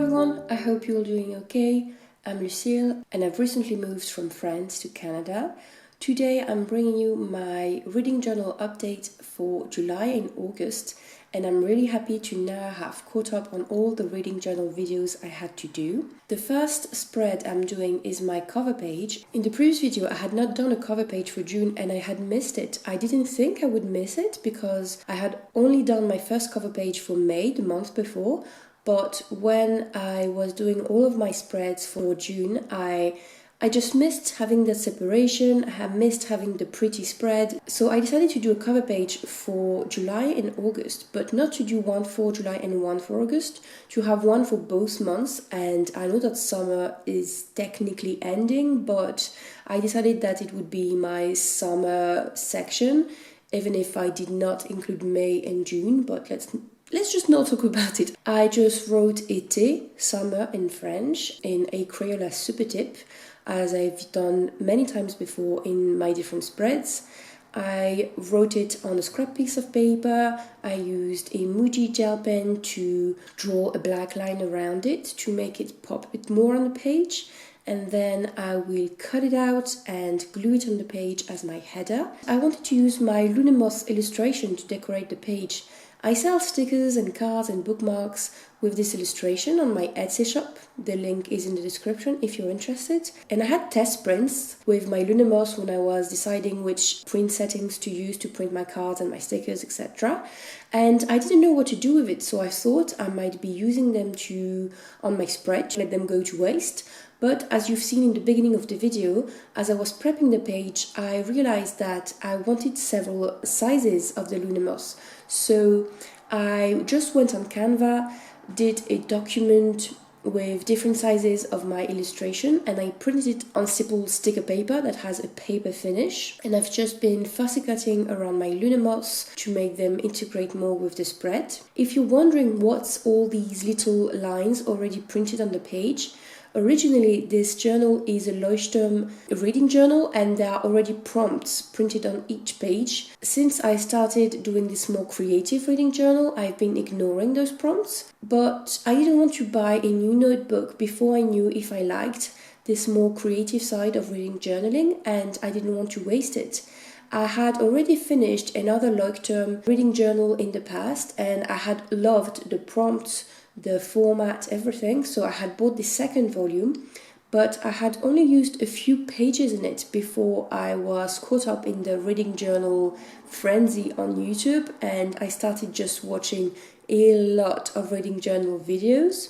everyone, I hope you're all doing okay. I'm Lucille and I've recently moved from France to Canada. Today I'm bringing you my reading journal update for July and August, and I'm really happy to now have caught up on all the reading journal videos I had to do. The first spread I'm doing is my cover page. In the previous video I had not done a cover page for June and I had missed it. I didn't think I would miss it because I had only done my first cover page for May, the month before. But when I was doing all of my spreads for June, I just missed having that separation. I had missed having the pretty spread. So I decided to do a cover page for July and August, but not to do one for July and one for August, to have one for both months. And I know that summer is technically ending, but I decided that it would be my summer section, even if I did not include May and June, but let's just not talk about it. I just wrote été, summer in French, in a Crayola super tip, as I've done many times before in my different spreads. I wrote it on a scrap piece of paper. I used a Muji gel pen to draw a black line around it to make it pop a bit more on the page. And then I will cut it out and glue it on the page as my header. I wanted to use my Lunamoth illustration to decorate the page. I sell stickers and cards and bookmarks with this illustration on my Etsy shop. The link is in the description if you're interested. And I had test prints with my Lunamoth when I was deciding which print settings to use to print my cards and my stickers, etc. And I didn't know what to do with it, so I thought I might be using them on my spread to let them go to waste. But as you've seen in the beginning of the video, as I was prepping the page, I realized that I wanted several sizes of the Lunamoth. So I just went on Canva, did a document with different sizes of my illustration, and I printed it on simple sticker paper that has a paper finish. And I've just been fussy cutting around my Lunamoths to make them integrate more with the spread. If you're wondering what's all these little lines already printed on the page, originally, this journal is a Leuchtturm reading journal and there are already prompts printed on each page. Since I started doing this more creative reading journal, I've been ignoring those prompts, but I didn't want to buy a new notebook before I knew if I liked this more creative side of reading journaling, and I didn't want to waste it. I had already finished another Leuchtturm reading journal in the past and I had loved the prompts, the format, everything, so I had bought the second volume, but I had only used a few pages in it before I was caught up in the reading journal frenzy on YouTube, and I started just watching a lot of reading journal videos.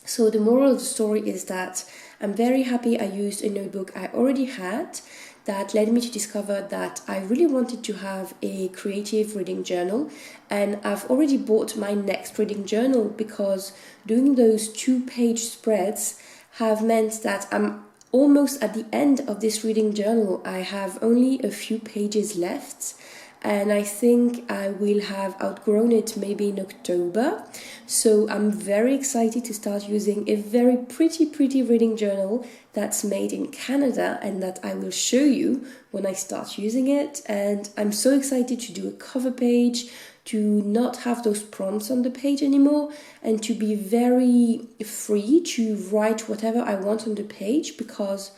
So the moral of the story is that I'm very happy I used a notebook I already had. That led me to discover that I really wanted to have a creative reading journal, and I've already bought my next reading journal because doing those 2-page spreads have meant that I'm almost at the end of this reading journal. I have only a few pages left, and I think I will have outgrown it maybe in October. So I'm very excited to start using a very pretty reading journal that's made in Canada and that I will show you when I start using it. And I'm so excited to do a cover page, to not have those prompts on the page anymore, and to be very free to write whatever I want on the page, because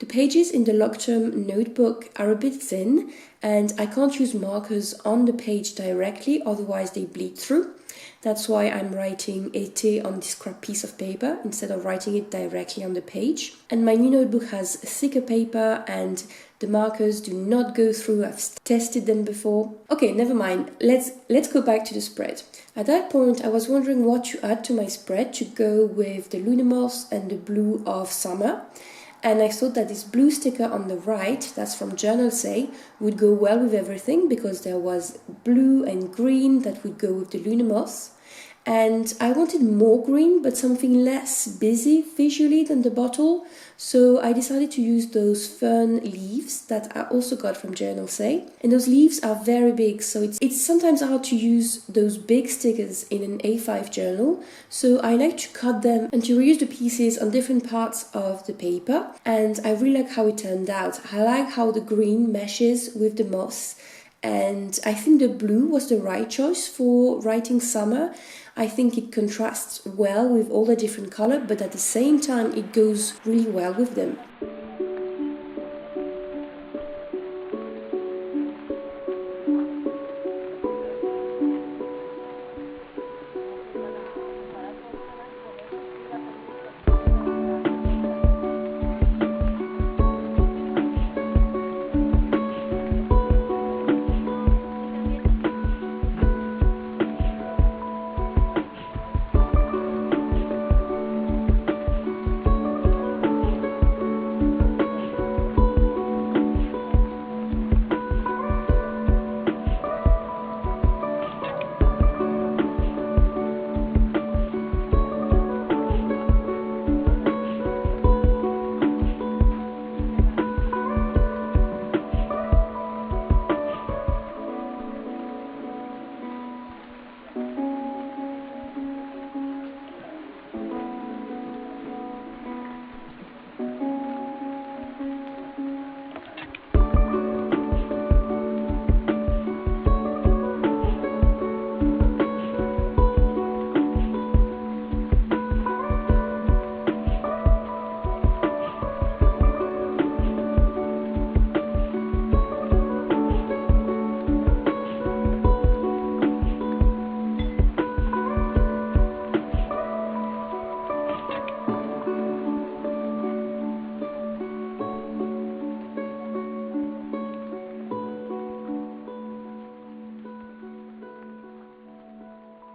the pages in the Leuchtturm notebook are a bit thin and I can't use markers on the page directly, otherwise they bleed through. That's why I'm writing été on this scrap piece of paper instead of writing it directly on the page. And my new notebook has thicker paper and the markers do not go through. I've tested them before. Okay, never mind. Let's go back to the spread. At that point, I was wondering what to add to my spread to go with the Lunamoth and the blue of summer. And I thought that this blue sticker on the right, that's from Journal Say, would go well with everything because there was blue and green that would go with the Lunamoth. And I wanted more green, but something less busy visually than the bottle. So I decided to use those fern leaves that I also got from Journal Say. And those leaves are very big, so it's sometimes hard to use those big stickers in an A5 journal. So I like to cut them and to reuse the pieces on different parts of the paper. And I really like how it turned out. I like how the green meshes with the moss. And I think the blue was the right choice for writing summer. I think it contrasts well with all the different colors, but at the same time it goes really well with them.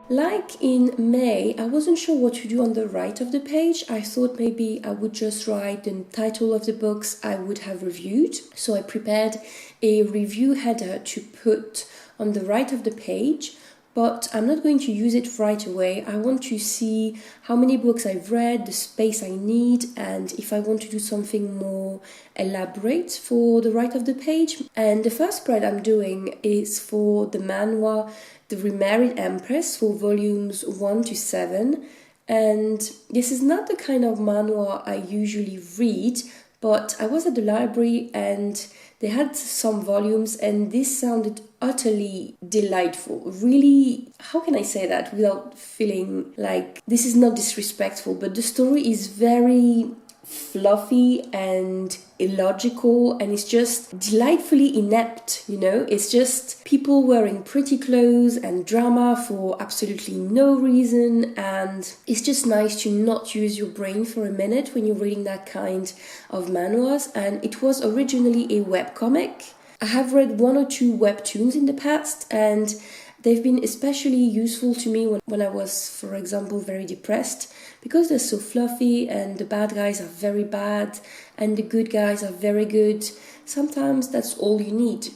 Like in May, I wasn't sure what to do on the right of the page. I thought maybe I would just write the title of the books I would have reviewed. So I prepared a review header to put on the right of the page, but I'm not going to use it right away. I want to see how many books I've read, the space I need, and if I want to do something more elaborate for the right of the page. And the first spread I'm doing is for the manhwa The Remarried Empress for volumes 1 to 7. And this is not the kind of manhwa I usually read, but I was at the library and they had some volumes and this sounded utterly delightful. Really, how can I say that without feeling like this is not disrespectful, but the story is very fluffy and illogical, and it's just delightfully inept, you know? It's just people wearing pretty clothes and drama for absolutely no reason, and it's just nice to not use your brain for a minute when you're reading that kind of manhwas. And it was originally a webcomic. I have read 1 or 2 webtoons in the past, and they've been especially useful to me when I was, for example, very depressed, because they're so fluffy and the bad guys are very bad and the good guys are very good. Sometimes that's all you need.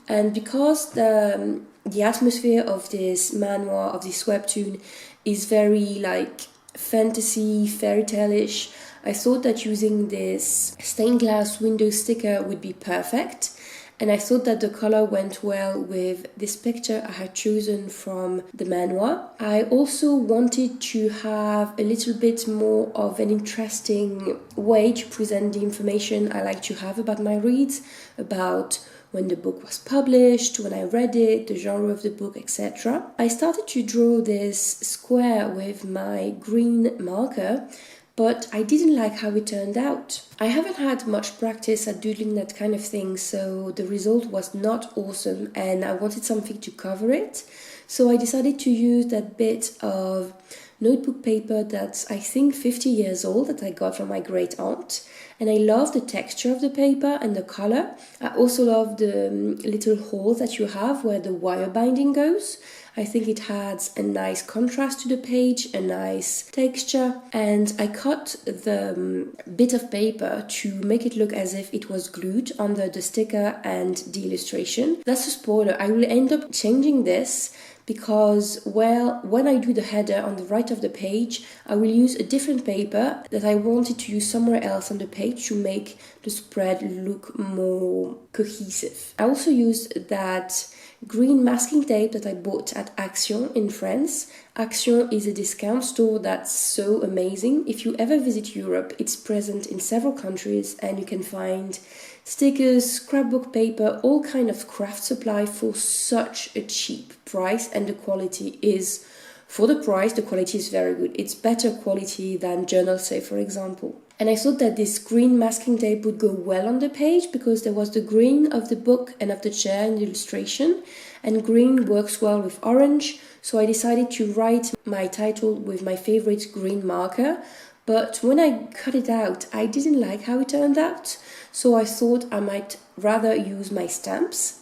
And because the atmosphere of this manhwa, of this webtoon, is very like fantasy, fairy tale-ish, I thought that using this stained glass window sticker would be perfect. And I thought that the color went well with this picture I had chosen from the manhwa. I also wanted to have a little bit more of an interesting way to present the information I like to have about my reads, about when the book was published, when I read it, the genre of the book, etc. I started to draw this square with my green marker, but I didn't like how it turned out. I haven't had much practice at doodling that kind of thing, so the result was not awesome and I wanted something to cover it. So I decided to use that bit of notebook paper that's I think 50 years old that I got from my great aunt. And I love the texture of the paper and the color. I also love the little holes that you have where the wire binding goes. I think it adds a nice contrast to the page, a nice texture, and I cut the bit of paper to make it look as if it was glued under the sticker and the illustration. That's a spoiler. I will end up changing this because, well, when I do the header on the right of the page, I will use a different paper that I wanted to use somewhere else on the page to make the spread look more cohesive. I also used that green masking tape that I bought at Action in France. Action is a discount store that's so amazing. If you ever visit Europe, it's present in several countries and you can find stickers, scrapbook paper, all kind of craft supply for such a cheap price, and the quality is For the price, the quality is very good. It's better quality than Journal Safe, for example. And I thought that this green masking tape would go well on the page because there was the green of the book and of the chair in the illustration, and green works well with orange, so I decided to write my title with my favorite green marker. But when I cut it out, I didn't like how it turned out, so I thought I might rather use my stamps.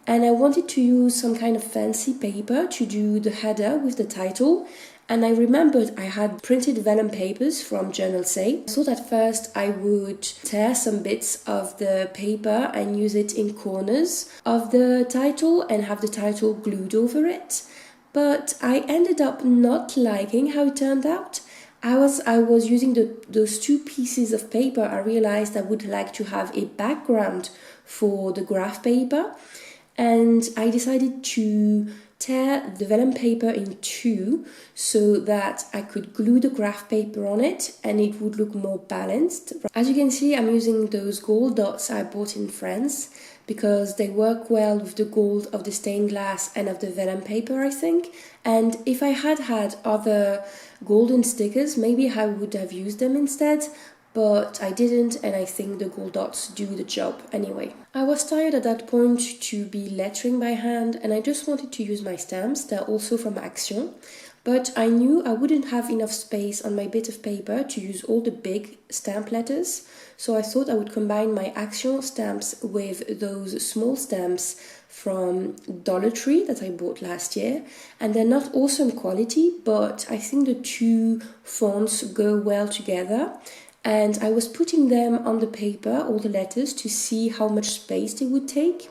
And I wanted to use some kind of fancy paper to do the header with the title. And I remembered I had printed vellum papers from Journal Safe. I thought at first I would tear some bits of the paper and use it in corners of the title and have the title glued over it. But I ended up not liking how it turned out. As I was using those two pieces of paper, I realized I would like to have a background for the graph paper. And I decided to tear the vellum paper in two so that I could glue the graph paper on it and it would look more balanced. As you can see, I'm using those gold dots I bought in France because they work well with the gold of the stained glass and of the vellum paper, I think. And if I had other golden stickers, maybe I would have used them instead. But I didn't, and I think the gold dots do the job anyway. I was tired at that point to be lettering by hand, and I just wanted to use my stamps. They're also from Action, but I knew I wouldn't have enough space on my bit of paper to use all the big stamp letters, so I thought I would combine my Action stamps with those small stamps from Dollar Tree that I bought last year, and they're not awesome quality, but I think the two fonts go well together. And I was putting them on the paper, all the letters, to see how much space they would take.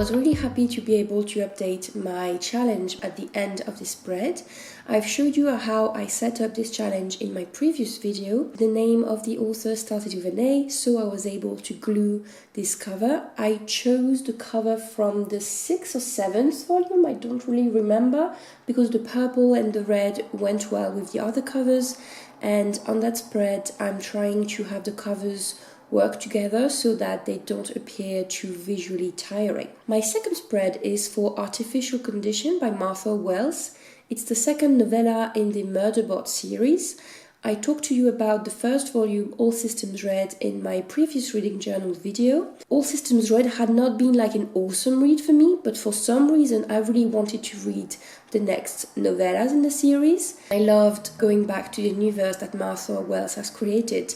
was really happy to be able to update my challenge at the end of this spread. I've showed you how I set up this challenge in my previous video. The name of the author started with an A, so I was able to glue this cover. I chose the cover from the 6th or 7th volume, I don't really remember, because the purple and the red went well with the other covers. and on that spread I'm trying to have the covers work together so that they don't appear too visually tiring. My second spread is for Artificial Condition by Martha Wells. It's the second novella in the Murderbot series. I talked to you about the first volume, All Systems Red, in my previous reading journal video. All Systems Red had not been like an awesome read for me, but for some reason I really wanted to read the next novellas in the series. I loved going back to the universe that Martha Wells has created.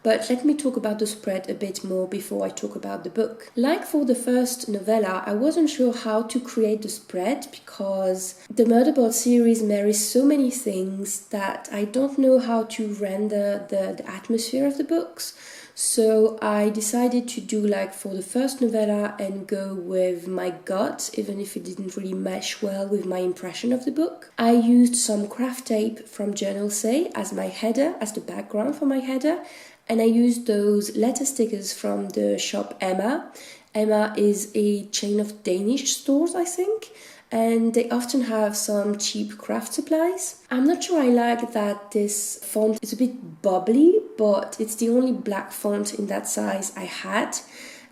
But let me talk about the spread a bit more before I talk about the book. Like for the first novella, I wasn't sure how to create the spread because the Murderbot series marries so many things that I don't know how to render the atmosphere of the books. So I decided to do like for the first novella and go with my gut, even if it didn't really mesh well with my impression of the book. I used some craft tape from Journal Say as my header, as the background for my header. And I used those letter stickers from the shop Emma. Emma is a chain of Danish stores, I think, and they often have some cheap craft supplies. I'm not sure I like that this font is a bit bubbly, but it's the only black font in that size I had,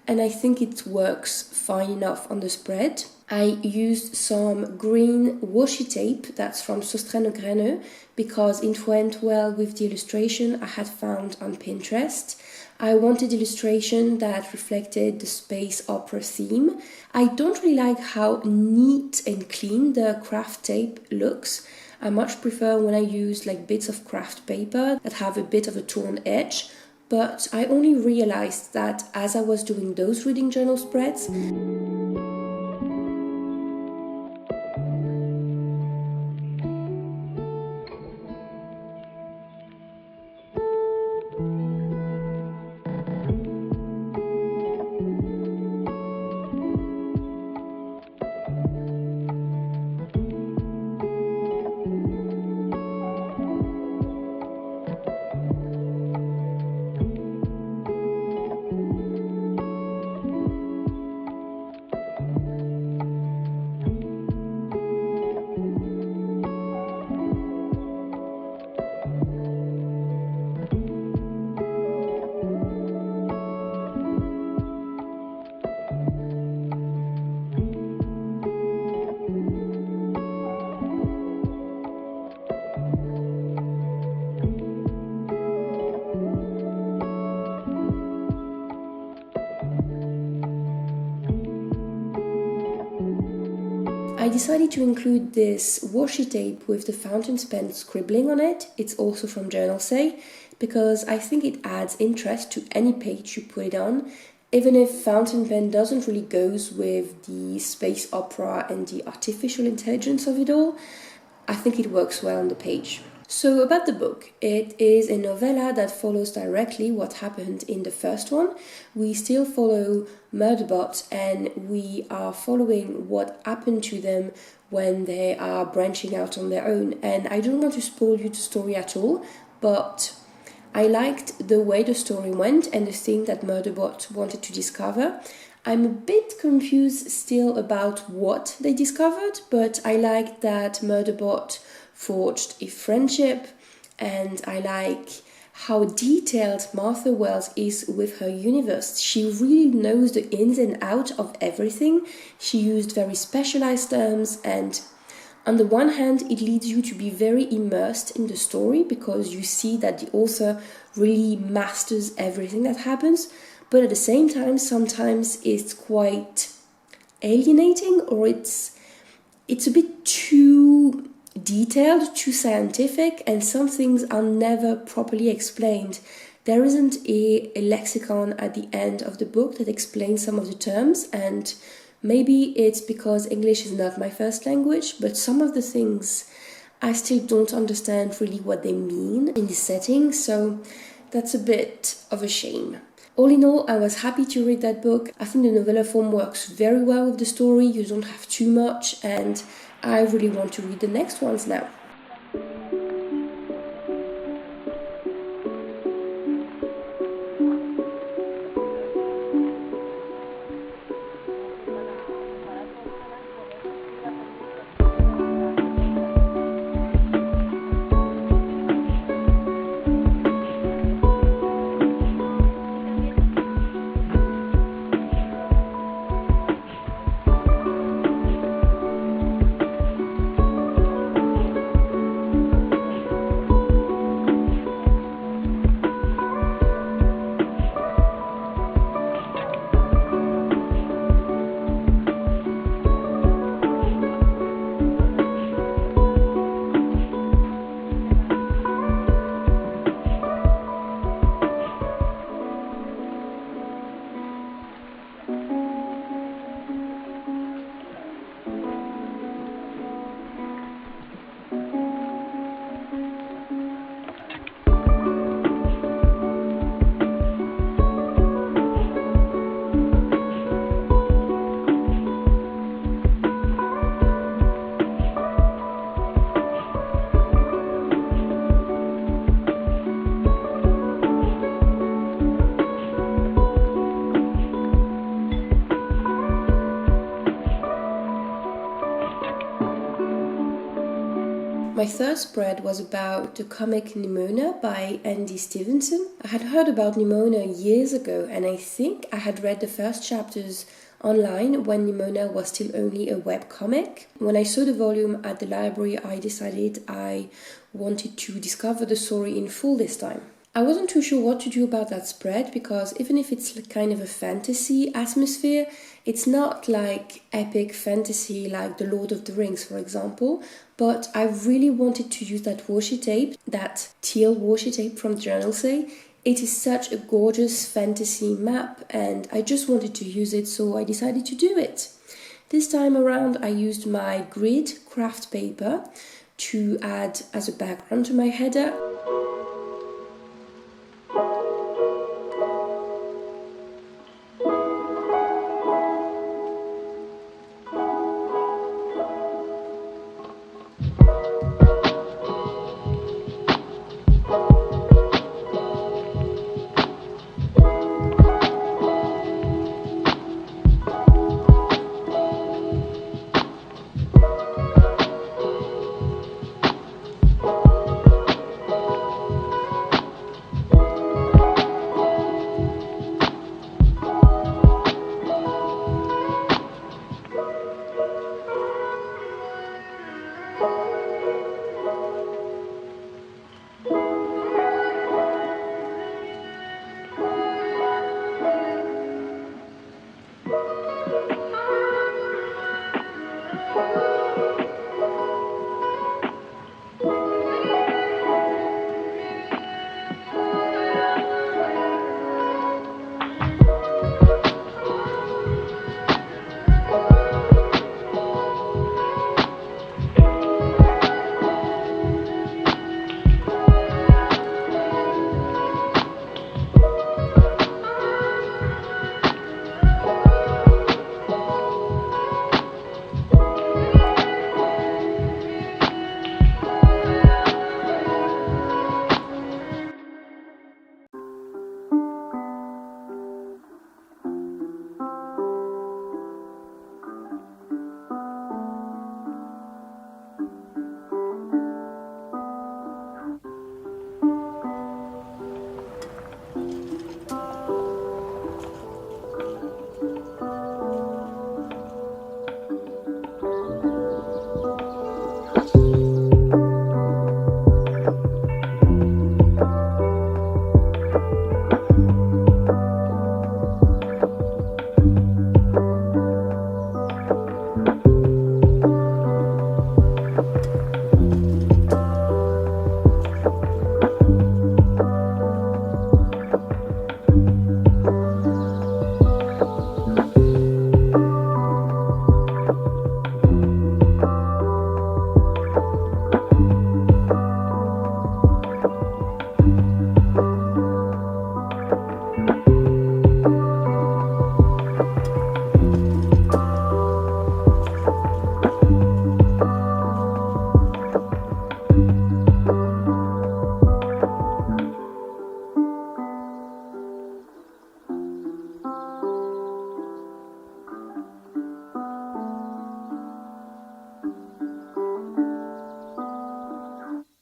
and I think it works fine enough on the spread. I used some green washi tape that's from Søstrene Grene because it went well with the illustration I had found on Pinterest. I wanted illustration that reflected the space opera theme. I don't really like how neat and clean the craft tape looks. I much prefer when I use like bits of craft paper that have a bit of a torn edge, but I only realized that as I was doing those reading journal spreads. I decided to include this washi tape with the fountain pen scribbling on it. It's also from Journal Say, because I think it adds interest to any page you put it on, even if fountain pen doesn't really goes with the space opera and the artificial intelligence of it all. I think it works well on the page. So about the book, it is a novella that follows directly what happened in the first one. We still follow Murderbot and we are following what happened to them when they are branching out on their own. And I don't want to spoil you the story at all, but I liked the way the story went and the thing that Murderbot wanted to discover. I'm a bit confused still about what they discovered, but I like that Murderbot forged a friendship, and I like how detailed Martha Wells is with her universe. She really knows the ins and outs of everything. She used very specialized terms, and on the one hand it leads you to be very immersed in the story because you see that the author really masters everything that happens, but at the same time sometimes it's quite alienating, or it's a bit too detailed, too scientific, and some things are never properly explained. There isn't a lexicon at the end of the book that explains some of the terms, and maybe it's because English is not my first language, but some of the things I still don't understand really what they mean in this setting, so that's a bit of a shame. All in all, I was happy to read that book. I think the novella form works very well with the story. You don't have too much, and I really want to read the next ones now. My third spread was about the comic Nimona by Andy Stevenson. I had heard about Nimona years ago, and I think I had read the first chapters online when Nimona was still only a webcomic. When I saw the volume at the library, I decided I wanted to discover the story in full this time. I wasn't too sure what to do about that spread because even if it's kind of a fantasy atmosphere, it's not like epic fantasy like The Lord of the Rings, for example, but I really wanted to use that washi tape, that teal washi tape from Journal Say. It is such a gorgeous fantasy map and I just wanted to use it, so I decided to do it. This time around I used my grid craft paper to add as a background to my header.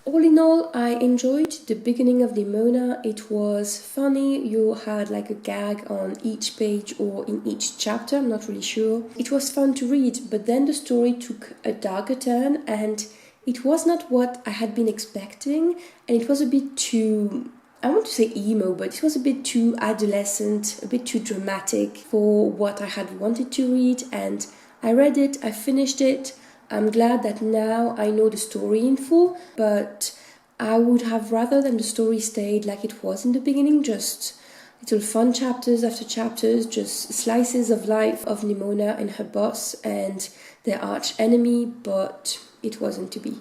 All in all, I enjoyed the beginning of Nimona. It was funny, you had like a gag on each page or in each chapter, I'm not really sure. It was fun to read, but then the story took a darker turn and it was not what I had been expecting, and it was a bit too, I want to say emo, but it was a bit too adolescent, a bit too dramatic for what I had wanted to read, and I read it, I finished it. I'm glad that now I know the story in full, but I would have rather than the story stayed like it was in the beginning, just little fun chapters after chapters, just slices of life of Nimona and her boss and their arch enemy, but it wasn't to be.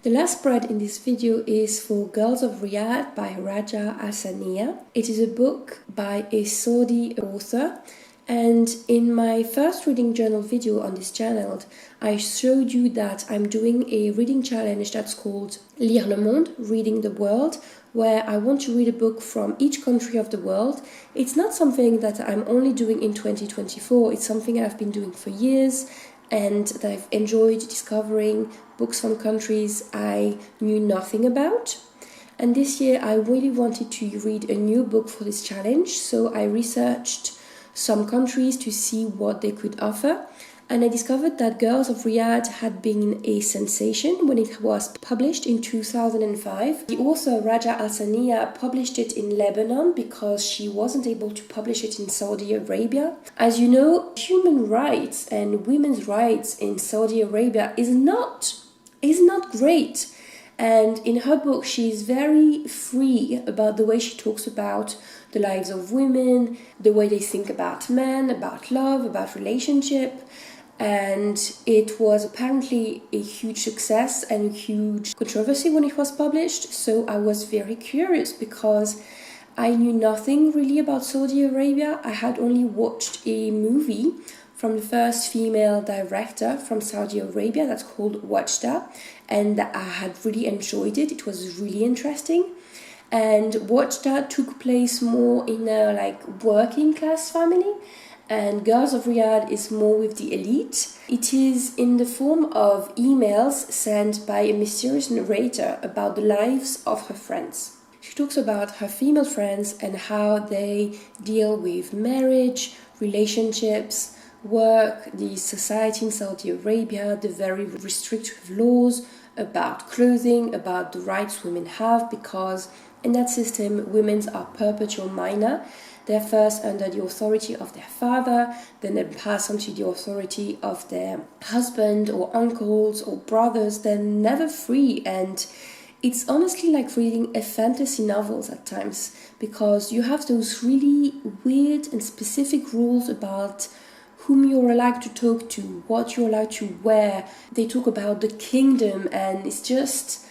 The last spread in this video is for Girls of Riyadh by Raja Hassania. It is a book by a Saudi author, and in my first reading journal video on this channel, I showed you that I'm doing a reading challenge that's called Lire le Monde, Reading the World, where I want to read a book from each country of the world. It's not something that I'm only doing in 2024, it's something I've been doing for years, and that I've enjoyed discovering books from countries I knew nothing about. And this year I really wanted to read a new book for this challenge, so I researched some countries to see what they could offer. And I discovered that Girls of Riyadh had been a sensation when it was published in 2005. The author Raja Al Sania published it in Lebanon because she wasn't able to publish it in Saudi Arabia. As you know, human rights and women's rights in Saudi Arabia is not great. And in her book, she's very free about the way she talks about the lives of women, the way they think about men, about love, about relationship. And it was apparently a huge success and a huge controversy when it was published. So I was very curious because I knew nothing really about Saudi Arabia. I had only watched a movie from the first female director from Saudi Arabia that's called Wajda, and I had really enjoyed it. It was really interesting. And Wajda took place more in a working class family, and Girls of Riyadh is more with the elite. It is in the form of emails sent by a mysterious narrator about the lives of her friends. She talks about her female friends and how they deal with marriage, relationships, work, the society in Saudi Arabia, the very restrictive laws about clothing, about the rights women have, because in that system, women are perpetual minor. They're first under the authority of their father, then they pass on to the authority of their husband or uncles or brothers. They're never free, and it's honestly like reading a fantasy novels at times, because you have those really weird and specific rules about whom you're allowed to talk to, what you're allowed to wear. They talk about the kingdom, and it's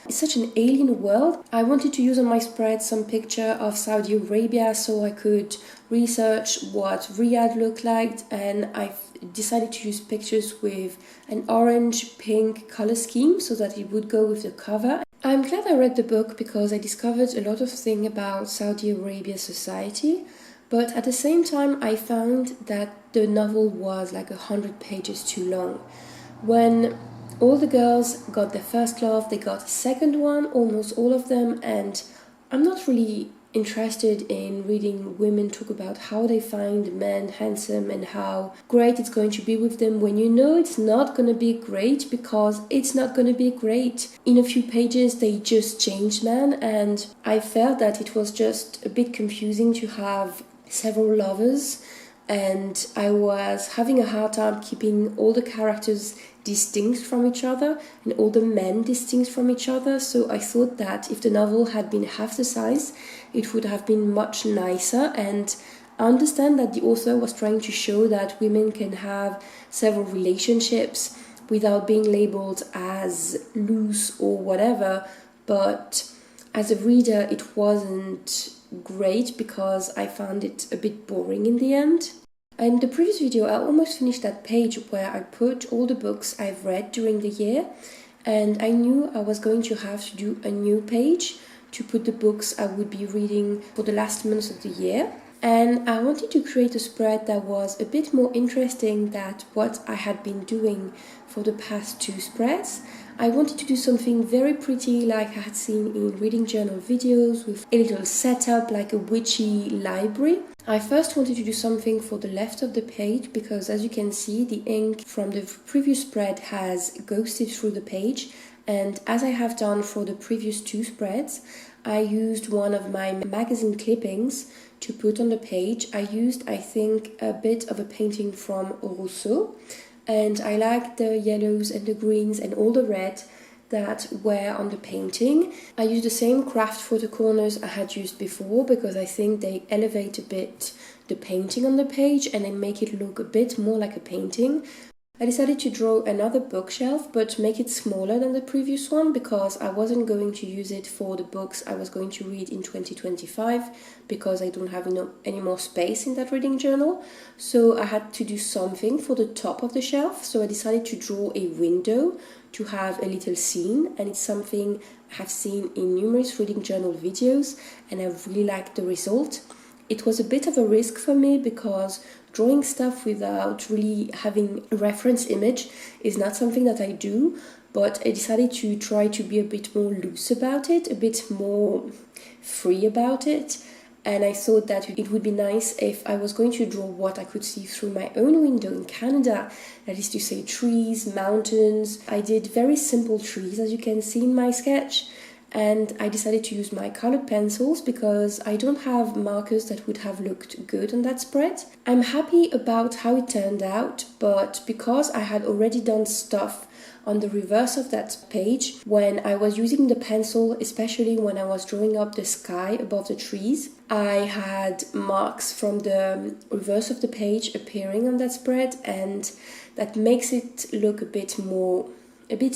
such an alien world. I wanted to use on my spread some picture of Saudi Arabia so I could research what Riyadh looked like, and I decided to use pictures with an orange-pink color scheme so that it would go with the cover. I'm glad I read the book because I discovered a lot of things about Saudi Arabia society. But at the same time, I found that the novel was like 100 pages too long. When all the girls got their first love, they got a second one, almost all of them, and I'm not really interested in reading women talk about how they find men handsome and how great it's going to be with them when you know it's not going to be great, because it's not going to be great. In a few pages they just changed men, and I felt that it was just a bit confusing to have several lovers, and I was having a hard time keeping all the characters distinct from each other and all the men distinct from each other. So I thought that if the novel had been half the size, it would have been much nicer. And I understand that the author was trying to show that women can have several relationships without being labeled as loose or whatever, but as a reader it wasn't great because I found it a bit boring in the end. In the previous video I almost finished that page where I put all the books I've read during the year, and I knew I was going to have to do a new page to put the books I would be reading for the last months of the year. And I wanted to create a spread that was a bit more interesting than what I had been doing for the past two spreads. I wanted to do something very pretty like I had seen in reading journal videos, with a little setup like a witchy library. I first wanted to do something for the left of the page because, as you can see, the ink from the previous spread has ghosted through the page, and as I have done for the previous two spreads, I used one of my magazine clippings to put on the page. I used, I think, a bit of a painting from Rousseau, and I liked the yellows and the greens and all the red that were on the painting. I used the same craft photo corners I had used before because I think they elevate a bit the painting on the page and they make it look a bit more like a painting. I decided to draw another bookshelf but make it smaller than the previous one because I wasn't going to use it for the books I was going to read in 2025 because I don't have any more space in that reading journal. So I had to do something for the top of the shelf, so I decided to draw a window to have a little scene, and it's something I have seen in numerous reading journal videos and I really liked the result. It was a bit of a risk for me because drawing stuff without really having a reference image is not something that I do, but I decided to try to be a bit more loose about it, a bit more free about it. And I thought that it would be nice if I was going to draw what I could see through my own window in Canada, that is to say trees, mountains. I did very simple trees, as you can see in my sketch, and I decided to use my colored pencils because I don't have markers that would have looked good on that spread. I'm happy about how it turned out, but because I had already done stuff on the reverse of that page, when I was using the pencil, especially when I was drawing up the sky above the trees, I had marks from the reverse of the page appearing on that spread, and that makes it look a bit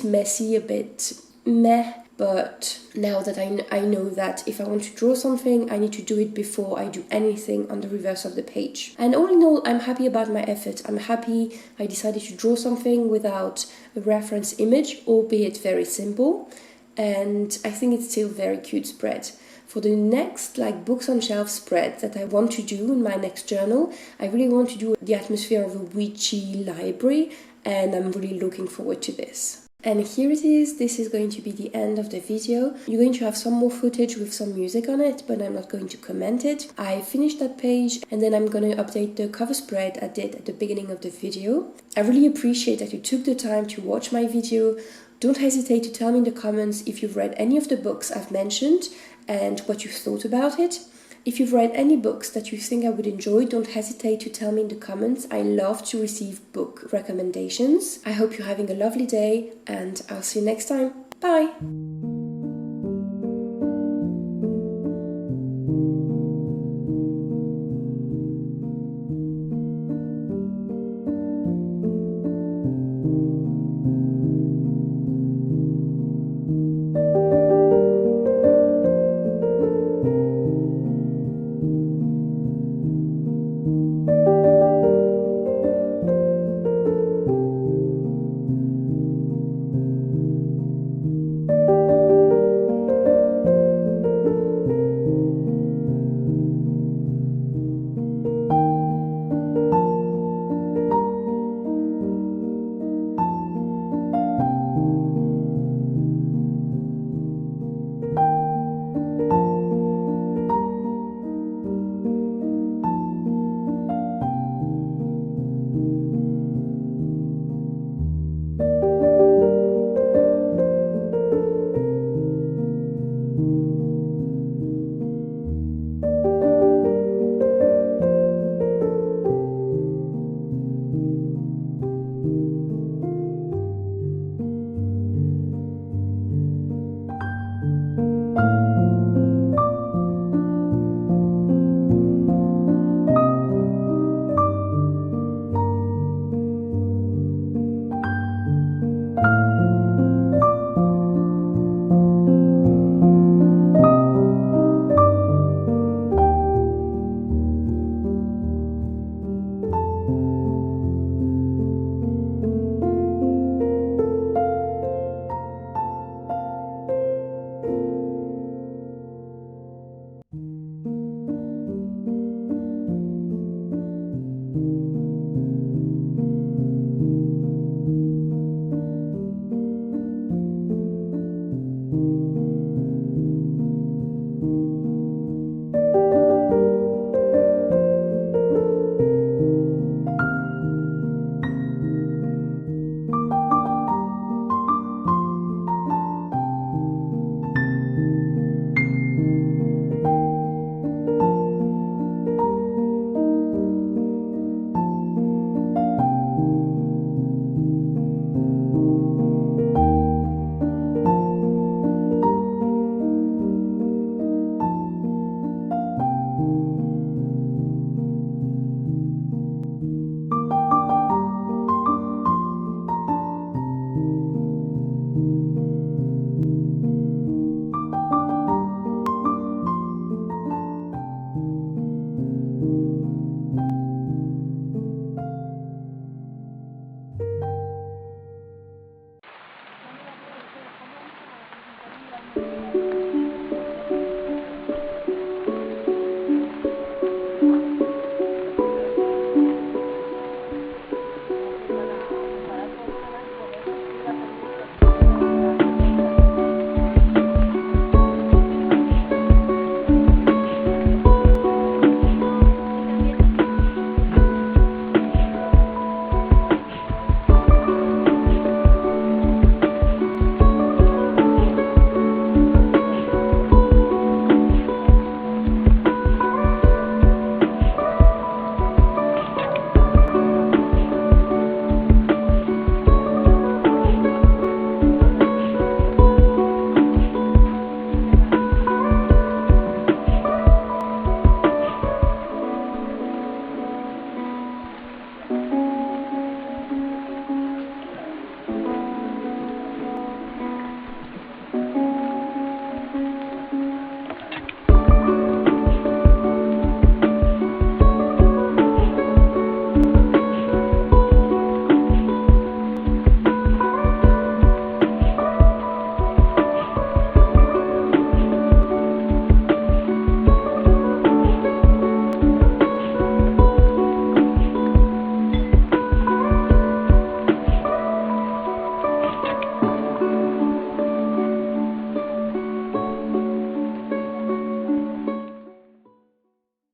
messy, a bit meh. But now that I know that if I want to draw something, I need to do it before I do anything on the reverse of the page. And all in all, I'm happy about my effort. I'm happy I decided to draw something without a reference image, albeit very simple. And I think it's still a very cute spread. For the next books on shelf spread that I want to do in my next journal, I really want to do the atmosphere of a witchy library, and I'm really looking forward to this. And here it is. This is going to be the end of the video. You're going to have some more footage with some music on it, but I'm not going to comment it. I finished that page, and then I'm going to update the cover spread I did at the beginning of the video. I really appreciate that you took the time to watch my video. Don't hesitate to tell me in the comments if you've read any of the books I've mentioned and what you thought about it. If you've read any books that you think I would enjoy, don't hesitate to tell me in the comments. I love to receive book recommendations. I hope you're having a lovely day, and I'll see you next time. Bye!